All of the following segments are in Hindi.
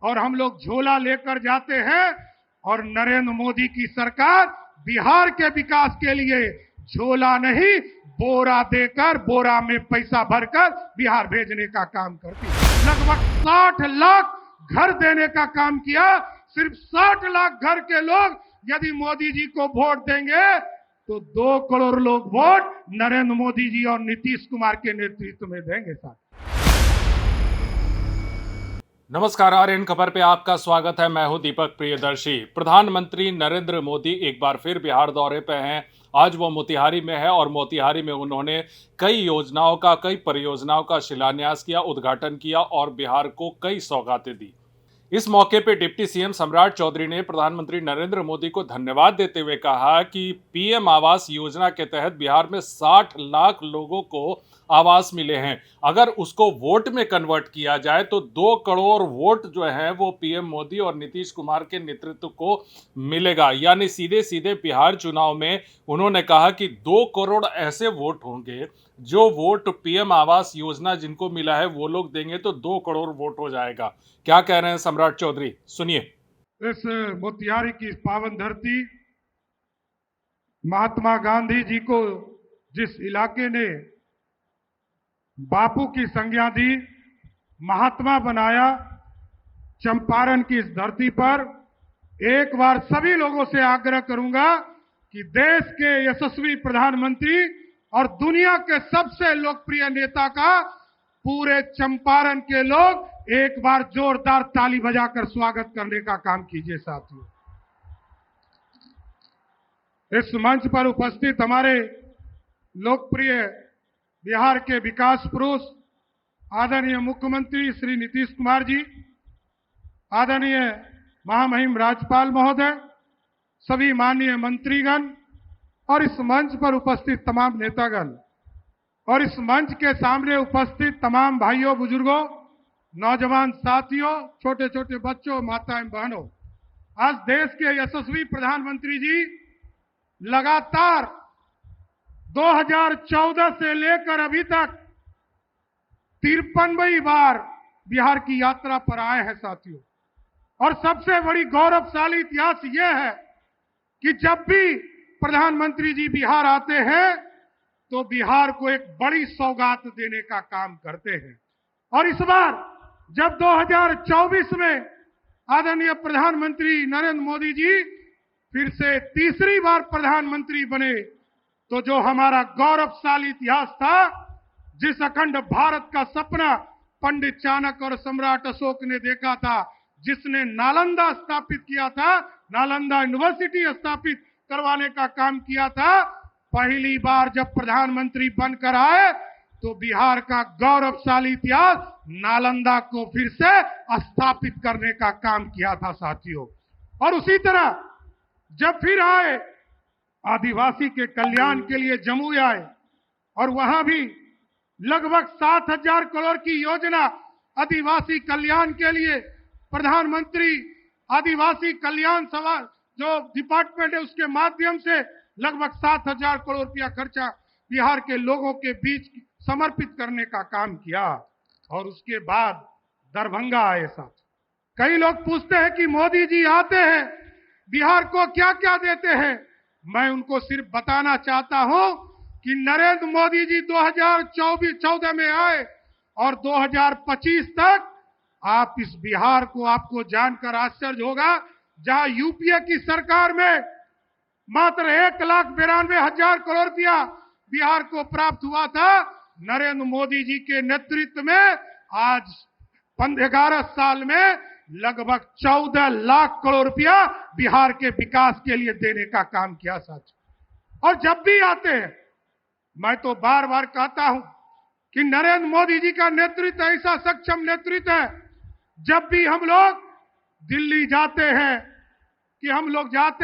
और हम लोग झोला लेकर जाते हैं और नरेंद्र मोदी की सरकार बिहार के विकास के लिए झोला नहीं बोरा देकर बोरा में पैसा भरकर बिहार भेजने का काम करती है। लगभग 60 लाख घर देने का काम किया। सिर्फ 60 लाख घर के लोग यदि मोदी जी को वोट देंगे तो 2 करोड़ लोग वोट नरेंद्र मोदी जी और नीतीश कुमार के नेतृत्व में देंगे। साथ नमस्कार, आर्यन खबर पे आपका स्वागत है। मैं हूं दीपक प्रियदर्शी। प्रधानमंत्री नरेंद्र मोदी एक बार फिर बिहार दौरे पे हैं। आज वो मोतिहारी में है और मोतिहारी में उन्होंने कई योजनाओं का, कई परियोजनाओं का शिलान्यास किया, उद्घाटन किया और बिहार को कई सौगातें दी। इस मौके पे डिप्टी सीएम सम्राट चौधरी ने प्रधानमंत्री नरेंद्र मोदी को धन्यवाद देते हुए कहा कि पीएम आवास योजना के तहत बिहार में 60 लाख लोगों को आवास मिले हैं। अगर उसको वोट में कन्वर्ट किया जाए तो 2 करोड़ वोट जो है वो पीएम मोदी और नीतीश कुमार के नेतृत्व को मिलेगा। यानी सीधे सीधे बिहार चुनाव में उन्होंने कहा कि 2 करोड़ ऐसे वोट होंगे जो वोट पीएम आवास योजना जिनको मिला है वो लोग देंगे तो 2 करोड़ वोट हो जाएगा। क्या कह रहे हैं सम्राट चौधरी, सुनिए। इस मोतिहारी की पावन धरती महात्मा गांधी जी को जिस इलाके ने बापू की संज्ञा दी, महात्मा बनाया, चंपारण की इस धरती पर एक बार सभी लोगों से आग्रह करूंगा कि देश के यशस्वी प्रधानमंत्री और दुनिया के सबसे लोकप्रिय नेता का पूरे चंपारण के लोग एक बार जोरदार ताली बजाकर स्वागत करने का काम कीजिए। साथियों, इस मंच पर उपस्थित हमारे लोकप्रिय बिहार के विकास पुरुष आदरणीय मुख्यमंत्री श्री नीतीश कुमार जी, आदरणीय महामहिम राज्यपाल महोदय, सभी माननीय मंत्रीगण और इस मंच पर उपस्थित तमाम नेतागण और इस मंच के सामने उपस्थित तमाम भाइयों, बुजुर्गों, नौजवान साथियों, छोटे छोटे बच्चों, माताएं, बहनों, आज देश के यशस्वी प्रधानमंत्री जी लगातार 2014 से लेकर अभी तक 53वीं बार बिहार की यात्रा पर आए हैं। साथियों, और सबसे बड़ी गौरवशाली इतिहास यह है कि जब भी प्रधानमंत्री जी बिहार आते हैं तो बिहार को एक बड़ी सौगात देने का काम करते हैं। और इस बार जब 2024 में आदरणीय प्रधानमंत्री नरेंद्र मोदी जी फिर से तीसरी बार प्रधानमंत्री बने तो जो हमारा गौरवशाली इतिहास था, जिस अखंड भारत का सपना पंडित चाणक्य और सम्राट अशोक ने देखा था, जिसने नालंदा स्थापित किया था, नालंदा यूनिवर्सिटी स्थापित करवाने का काम किया था, पहली बार जब प्रधानमंत्री बनकर आए तो बिहार का गौरवशाली इतिहास नालंदा को फिर से स्थापित करने का काम किया था। साथियों, और उसी तरह जब फिर आए आदिवासी के कल्याण के लिए जमुई आए और वहां भी लगभग 7,000 करोड़ की योजना आदिवासी कल्याण के लिए प्रधानमंत्री आदिवासी कल्याण सभा जो डिपार्टमेंट है उसके माध्यम से लगभग 7,000 करोड़ रुपया खर्चा बिहार के लोगों के बीच समर्पित करने का काम किया। और उसके बाद दरभंगा आए। साथ कई लोग पूछते हैं कि मोदी जी आते हैं बिहार को क्या क्या देते हैं। मैं उनको सिर्फ बताना चाहता हूं कि नरेंद्र मोदी जी 2014 में आए और 2025 तक आप इस बिहार को, आपको जानकर आश्चर्य होगा, जहां यूपीए की सरकार में मात्र 1,92,000 करोड़ रुपया बिहार को प्राप्त हुआ था, नरेंद्र मोदी जी के नेतृत्व में आज 11 साल में लगभग 14 लाख करोड़ रुपया बिहार के विकास के लिए देने का काम किया। सच, और जब भी आते हैं मैं तो बार बार कहता हूं कि नरेंद्र मोदी जी का नेतृत्व ऐसा सक्षम नेतृत्व है, जब भी हम लोग दिल्ली जाते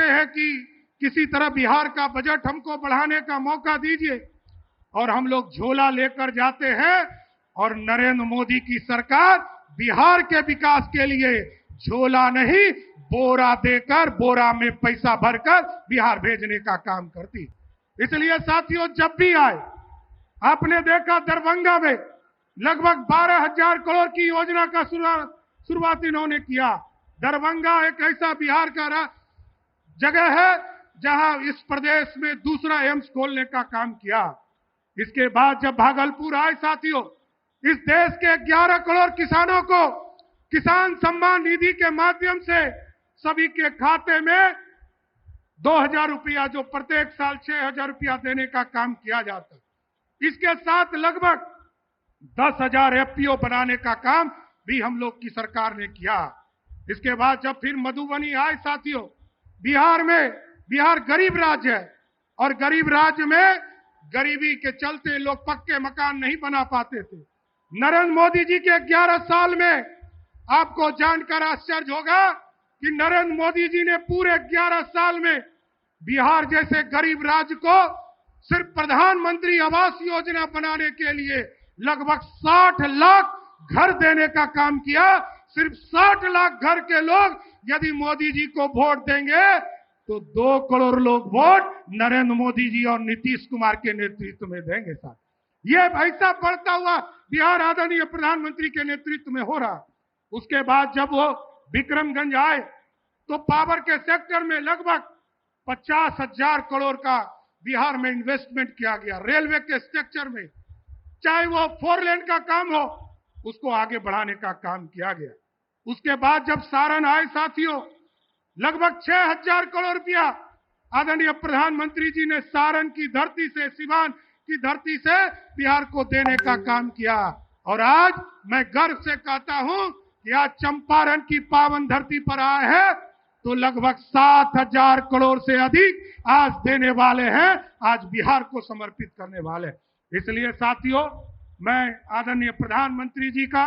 हैं कि किसी तरह बिहार का बजट हमको बढ़ाने का मौका दीजिए, और हम लोग झोला लेकर जाते हैं और नरेंद्र मोदी की सरकार बिहार के विकास के लिए झोला नहीं बोरा देकर बोरा में पैसा भरकर बिहार भेजने का काम करती। इसलिए साथियों, जब भी आए, आपने देखा दरभंगा में लगभग 12,000 करोड़ की योजना का शुरुआत इन्होंने किया। दरभंगा एक ऐसा बिहार का जगह है जहां इस प्रदेश में दूसरा एम्स खोलने का काम किया। इसके बाद जब भागलपुर आए साथियों, इस देश के 11 करोड़ किसानों को किसान सम्मान निधि के माध्यम से सभी के खाते में 2,000 रुपया, जो प्रत्येक साल 6,000 रुपया देने का काम किया जाता है। इसके साथ लगभग 10,000 एफपीओ बनाने का काम भी हम लोग की सरकार ने किया। इसके बाद जब फिर मधुबनी आए साथियों, बिहार गरीब राज्य है और गरीब राज्य में गरीबी के चलते लोग पक्के मकान नहीं बना पाते थे। नरेंद्र मोदी जी के 11 साल में आपको जानकर आश्चर्य होगा कि नरेंद्र मोदी जी ने पूरे 11 साल में बिहार जैसे गरीब राज्य को सिर्फ प्रधानमंत्री आवास योजना बनाने के लिए लगभग 60 लाख घर देने का काम किया। सिर्फ 60 लाख घर के लोग यदि मोदी जी को वोट देंगे तो 2 करोड़ लोग वोट नरेंद्र मोदी जी और नीतीश कुमार के नेतृत्व में देंगे। साथ ये ऐसा बढ़ता हुआ बिहार आदरणीय प्रधानमंत्री के नेतृत्व में हो रहा। उसके बाद जब वो विक्रमगंज आए तो पावर के सेक्टर में लगभग 50,000 करोड़ का बिहार में इन्वेस्टमेंट किया गया। रेलवे के स्ट्रक्चर में, चाहे वो 4 लेन का काम हो, उसको आगे बढ़ाने का काम किया गया। उसके बाद जब सारण आए साथियों, लगभग 6,000 करोड़ रुपया आदरणीय प्रधानमंत्री जी ने सारण की धरती से, सिवान की धरती से बिहार को देने का काम किया। और आज मैं गर्व से कहता हूं कि आज चंपारण की पावन धरती पर आए हैं तो लगभग 7,000 करोड़ से अधिक आज देने वाले हैं, आज बिहार को समर्पित करने वाले। इसलिए साथियों, मैं आदरणीय प्रधानमंत्री जी का,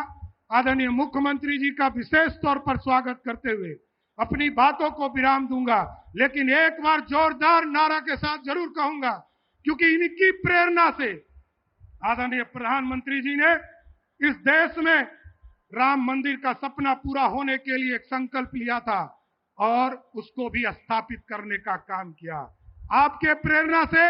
आदरणीय मुख्यमंत्री जी का विशेष तौर पर स्वागत करते हुए अपनी बातों को विराम दूंगा। लेकिन एक बार जोरदार नारा के साथ जरूर कहूंगा, क्योंकि इनकी प्रेरणा से आदरणीय प्रधानमंत्री जी ने इस देश में राम मंदिर का सपना पूरा होने के लिए एक संकल्प लिया था और उसको भी स्थापित करने का काम किया। आपके प्रेरणा से,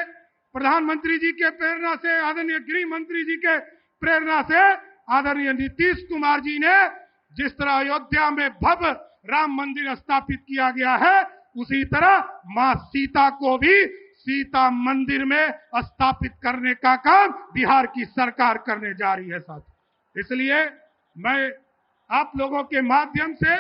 प्रधानमंत्री जी के प्रेरणा से, आदरणीय गृह मंत्री जी के प्रेरणा से आदरणीय नीतीश कुमार जी ने जिस तरह अयोध्या में भव्य राम मंदिर स्थापित किया गया है, उसी तरह मां सीता को भी सीता मंदिर में स्थापित करने का काम बिहार की सरकार करने जा रही है साथ। इसलिए मैं आप लोगों के माध्यम से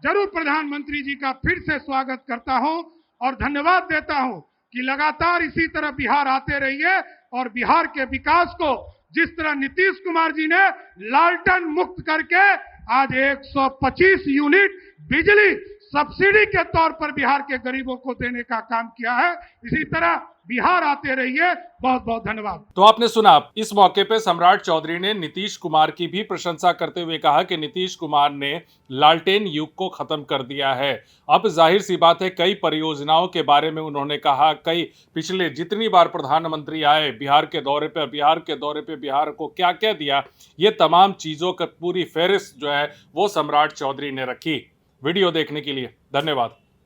जरूर प्रधानमंत्री जी का फिर से स्वागत करता हूं और धन्यवाद देता हूं कि लगातार इसी तरह बिहार आते रहिए और बिहार के विकास को जिस तरह नीतीश कुमार जी ने लालटेन मुक्त करके आज 125 यूनिट बिजली सब्सिडी के तौर पर बिहार के गरीबों को देने का काम किया है, इसी तरह बिहार आते रहिए। बहुत बहुत धन्यवाद। तो आपने सुना, इस मौके पे सम्राट चौधरी ने नीतीश कुमार की भी प्रशंसा करते हुए कहा कि नीतीश कुमार ने लालटेन युग को खत्म कर दिया है। अब जाहिर सी बात है, कई परियोजनाओं के बारे में उन्होंने कहा, कई पिछले जितनी बार प्रधानमंत्री आए बिहार के दौरे पे बिहार को क्या क्या दिया, ये तमाम चीजों का पूरी फहरिस्त जो है वो सम्राट चौधरी ने रखी। वीडियो देखने के लिए धन्यवाद।